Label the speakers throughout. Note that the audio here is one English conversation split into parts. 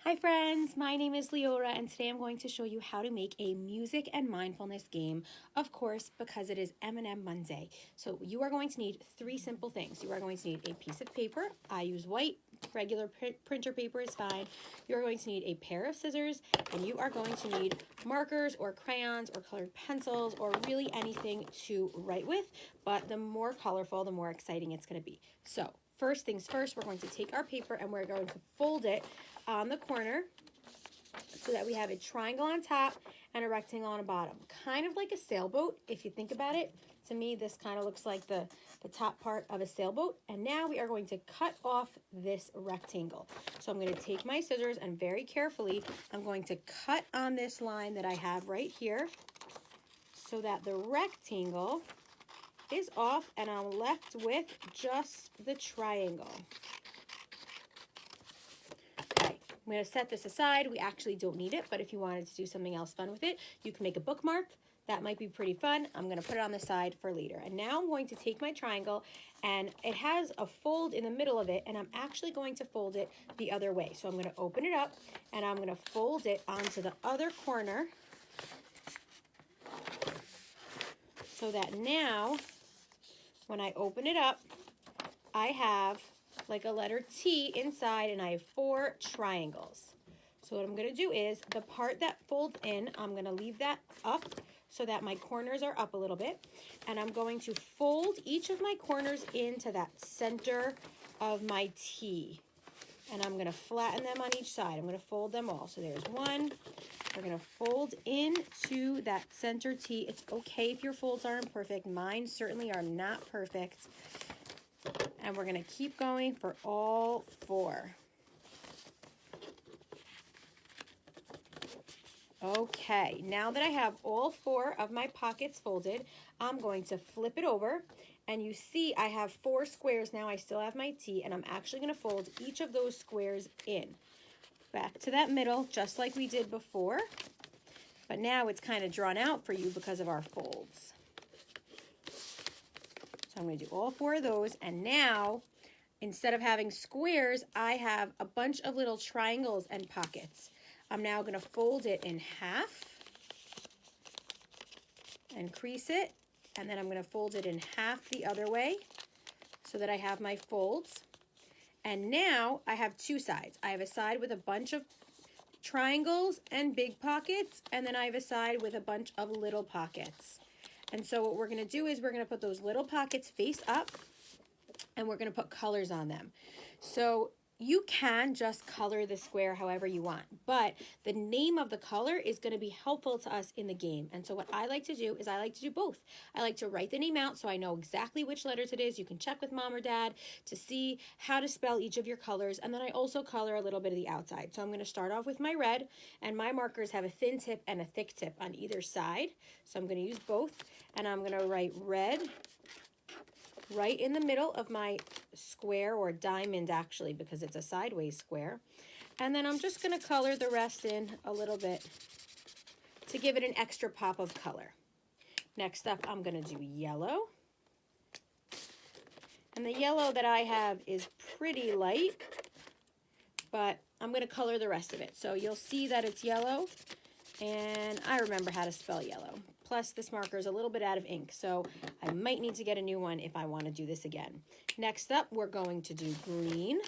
Speaker 1: Hi friends, my name is Leora and today I'm going to show you how to make a music and mindfulness game, of course, because it is M&M Monday. So you are going to need three simple things. You are going to need a piece of paper. I use white, regular printer paper is fine. You are going to need a pair of scissors, and you are going to need markers or crayons or colored pencils or really anything to write with, but the more colorful, the more exciting it's going to be. So first things first, we're going to take our paper and we're going to fold it on the corner so that we have a triangle on top and a rectangle on the bottom. Kind of like a sailboat, if you think about it. To me, this kind of looks like the top part of a sailboat. And now we are going to cut off this rectangle. So I'm going to take my scissors and very carefully, I'm going to cut on this line that I have right here so that the rectangle is off and I'm left with just the triangle. I'm going to set this aside. We actually don't need it, but if you wanted to do something else fun with it, you can make a bookmark. That might be pretty fun. I'm going to put it on the side for later. And now I'm going to take my triangle, and it has a fold in the middle of it, and I'm actually going to fold it the other way. So I'm going to open it up, and I'm going to fold it onto the other corner so that now when I open it up, I have like a letter T inside, and I have 4 triangles. So what I'm going to do is the part that folds in, I'm going to leave that up so that my corners are up a little bit, and I'm going to fold each of my corners into that center of my T, and I'm going to flatten them on each side. I'm going to fold them all. So there's one. We're going to fold into that center T. It's okay if your folds aren't perfect. Mine certainly are not perfect. And we're going to keep going for all 4. Okay, now that I have all 4 of my pockets folded, I'm going to flip it over. And you see I have 4 squares now. I still have my T, and I'm actually going to fold each of those squares in. Back to that middle, just like we did before. But now it's kind of drawn out for you because of our folds. So I'm going to do all 4 of those, and now instead of having squares, I have a bunch of little triangles and pockets. I'm now going to fold it in half and crease it, and then I'm going to fold it in half the other way so that I have my folds. And now I have 2 sides. I have a side with a bunch of triangles and big pockets, and then I have a side with a bunch of little pockets. And so what we're going to do is we're going to put those little pockets face up, and we're going to put colors on them. So you can just color the square however you want, but the name of the color is going to be helpful to us in the game. And so what I like to do is I like to do both. I like to write the name out so I know exactly which letters it is. You can check with mom or dad to see how to spell each of your colors. And then I also color a little bit of the outside. So I'm going to start off with my red, and my markers have a thin tip and a thick tip on either side. So I'm going to use both, and I'm going to write red right in the middle of my square, or diamond actually, because it's a sideways square. And then I'm just going to color the rest in a little bit to give it an extra pop of color. Next up, I'm going to do yellow. And the yellow that I have is pretty light, but I'm going to color the rest of it. So you'll see that it's yellow, and I remember how to spell yellow. Plus, this marker is a little bit out of ink, so I might need to get a new one if I want to do this again. Next up, we're going to do green.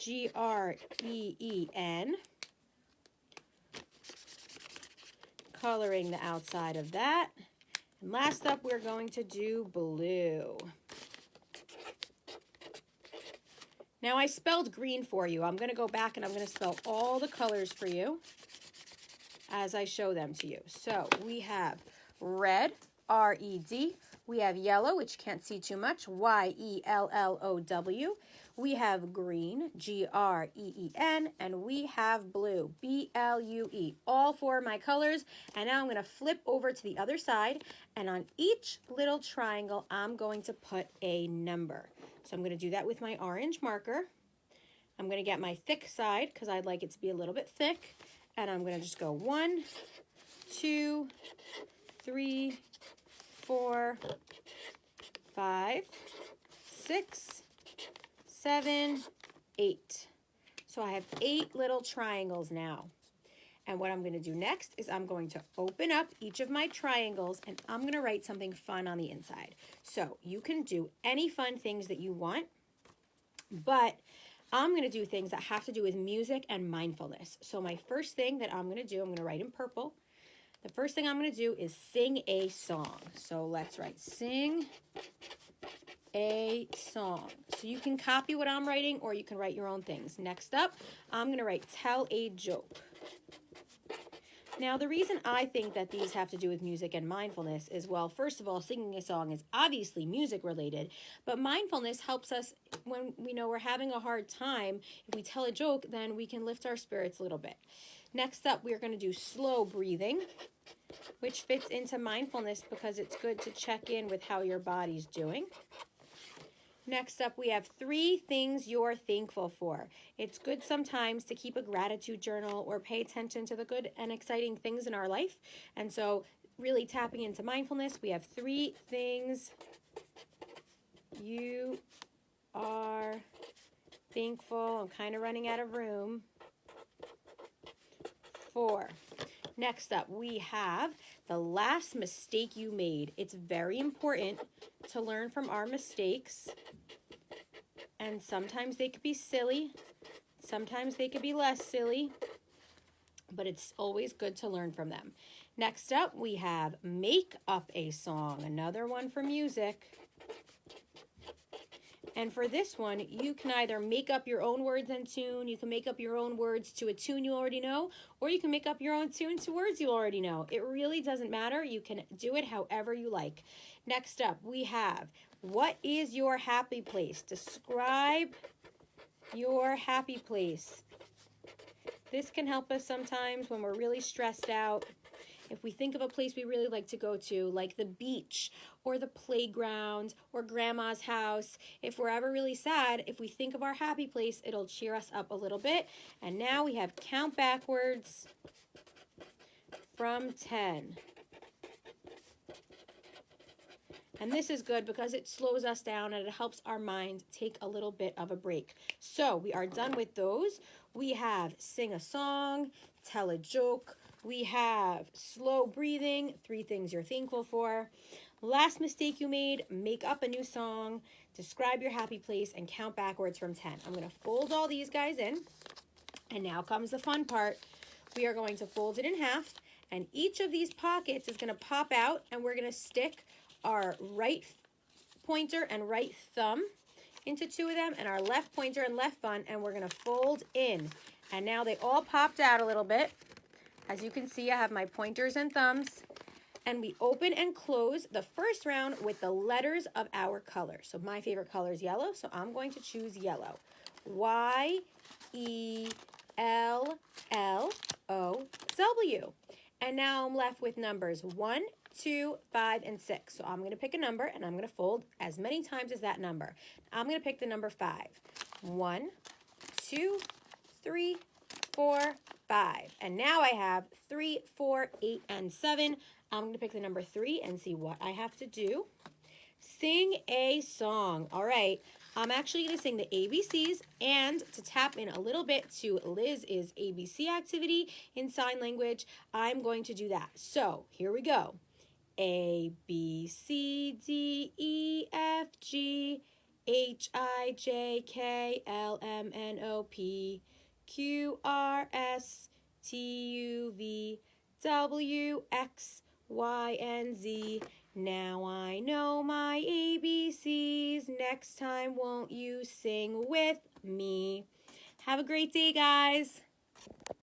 Speaker 1: Green. Coloring the outside of that. And last up, we're going to do blue. Now, I spelled green for you. I'm going to go back and I'm going to spell all the colors for you as I show them to you. So we have red, R-E-D. We have yellow, which you can't see too much, Y-E-L-L-O-W. We have green, G-R-E-E-N, and we have blue, B-L-U-E. All 4 of my colors, and now I'm going to flip over to the other side, and on each little triangle, I'm going to put a number. So I'm going to do that with my orange marker. I'm going to get my thick side, because I'd like it to be a little bit thick. And I'm going to just go 1, 2, 3, 4, 5, 6, 7, 8. So I have 8 little triangles now. And what I'm going to do next is I'm going to open up each of my triangles and I'm going to write something fun on the inside. So you can do any fun things that you want, but I'm going to do things that have to do with music and mindfulness. So my first thing that I'm going to do, I'm going to write in purple. The first thing I'm going to do is sing a song. So let's write sing a song. So you can copy what I'm writing or you can write your own things. Next up, I'm going to write tell a joke. Now, the reason I think that these have to do with music and mindfulness is, well, first of all, singing a song is obviously music related, but mindfulness helps us when we know we're having a hard time. If we tell a joke, then we can lift our spirits a little bit. Next up, we're going to do slow breathing, which fits into mindfulness because it's good to check in with how your body's doing. Next up, we have 3 things you're thankful for. It's good sometimes to keep a gratitude journal or pay attention to the good and exciting things in our life. And so really tapping into mindfulness, we have 3 things you are thankful. I'm kind of running out of room. For. Next up, we have the last mistake you made. It's very important to learn from our mistakes. And sometimes they could be silly. Sometimes they could be less silly. But it's always good to learn from them. Next up, we have make up a song. Another one for music. And for this one, you can either make up your own words and tune, you can make up your own words to a tune you already know, or you can make up your own tune to words you already know. It really doesn't matter. You can do it however you like. Next up, we have, what is your happy place? Describe your happy place. This can help us sometimes when we're really stressed out. If we think of a place we really like to go to, like the beach or the playground or grandma's house, if we're ever really sad, if we think of our happy place, it'll cheer us up a little bit. And now we have count backwards from 10. And this is good because it slows us down and it helps our mind take a little bit of a break. So we are done with those. We have sing a song, tell a joke. We have slow breathing, 3 things you're thankful for. Last mistake you made, make up a new song, describe your happy place, and count backwards from 10. I'm going to fold all these guys in. And now comes the fun part. We are going to fold it in half. And each of these pockets is going to pop out. And we're going to stick our right pointer and right thumb into 2 of them. And our left pointer and left thumb. And we're going to fold in. And now they all popped out a little bit. As you can see, I have my pointers and thumbs, and we open and close the first round with the letters of our color. So my favorite color is yellow, so I'm going to choose yellow. Y-E-L-L-O-W. And now I'm left with numbers 1, 2, 5, and 6. So I'm going to pick a number, and I'm going to fold as many times as that number. I'm going to pick the number 5. 1, 2, 3, 4, 5. And now I have 3, 4, 8, and 7. I'm going to pick the number 3 and see what I have to do. Sing a song. All right. I'm actually going to sing the ABCs, and to tap in a little bit to Liz's ABC activity in sign language, I'm going to do that. So here we go. A, B, C, D, E, F, G, H, I, J, K, L, M, N, O, P, Q, R, S, T, U, V, W, X, Y, and Z. Now I know my ABCs. Next time, won't you sing with me? Have a great day, guys.